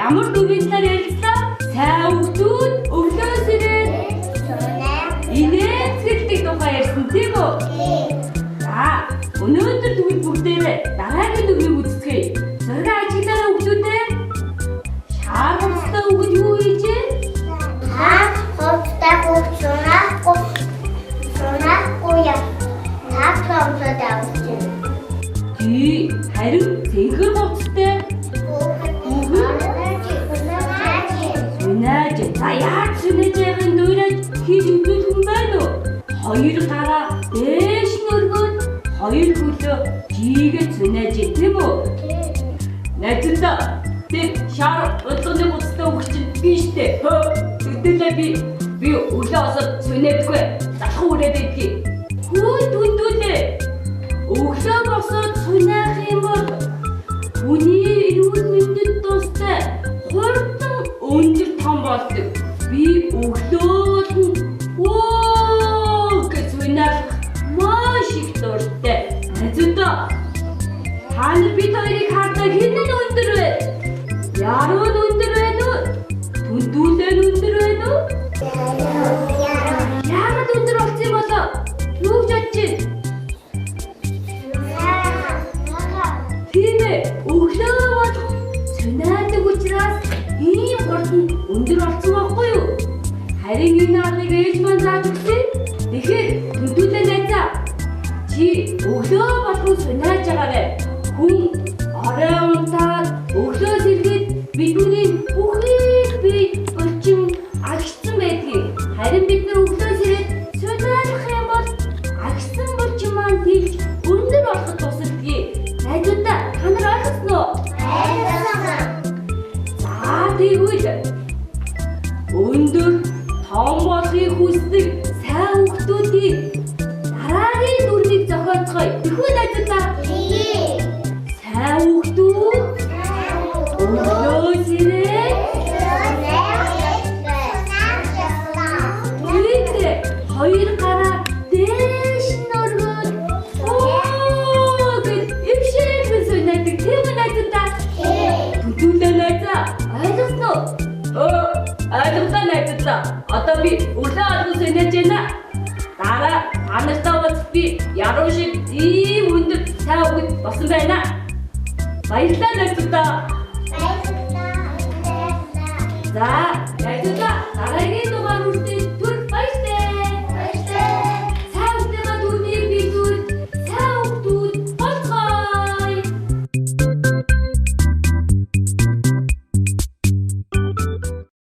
Ямар төвийн талаар ярилцлаа? Сайн хүүхдүүд өглөөс ирээд инээцгэлдэг тухай ярьсан тийм үү? За, өнөөдөр тэгвэл бүгдээрээ дараагийн төвийг үздэхээ. Зураг ажиглаараа хүүхдүүдээ. Шаар хувцастай хүүхэд юу хийжээ? Шаар хувцастай хүүхэд сунаахгүй яа. Таатамсад авчихсан. Харин цэнхэр хувцастай Сүнэж. За яаж сүнэж явахын дуурайж хийж өгөх юм байна уу? Хоёр гараа дээш нь өргөөд хоёр хөлөө жигээд сүнэж тийм үү? Найзлаа. Тэг шар удалганы хувцастай өгч биш дээ. Тэгтэлээ би өглөө осод сүнэдгүй. Залхуу үрээд идэх. Хүндүүлээ. Өглөө босоод сүнэх юм бол хүний эрүүл мэндэд тустай хурдан өндөр том болдог. Би өглөө гэж сүнэх маш их дуртай. Найзуудаа та нар бид хоёрыг хардаг хэн нь өндөр вэ? Яруу нь өндөр байна уу? Түндүүлээ нь өндөр байна уу? Яагаад өндөр болсон юм болоо? Юу гэж бодчих? Тийм ээ, өглөө болох сүнэдэг учраас ийм хурдан өндөр болсон байхгүй юу? Харин энэ аргыг ээж маань зааж өгсөн. Тэгэхээр түндүүлээ найзаа. Чи өглөө болгон сүнэж байгаарай. Хүн орой унтаад өглөөс иргэд бидний бүхий бие булчин агшсан байдгийг. Харин бид нар өглөөс ирээд сүнэх юм бол агшсан булчин маань тэгж өндөр болоход тусалдгийг. Найзуудаа та нар ойлгосон уу? Ойлгосон. За тэгвэл өндөр том болохыг хүсдэг сайн хүүхдүүдийг дараагийн дүрмийг зохиоцгоё. Тэхүү найзуудаа. Сайн хүүхдүүд өглөөс ирээд хоёр гараа дээш нь өргөөд гэж өвшөөр сүнэдэг тийм үү найзуудаа? Түндүүлээ найзаа. Ойлгосноо? Ойлгосон найзуудаа. Одоо би өглөө алган сүнэж байна. Дараа та нартай уулзах би яруу шиг ийм өндөр сайн хүүхэд болсон байна. Баярлалаа найзуудаа. За, найзуудаа дараагийн дугаар үргэлж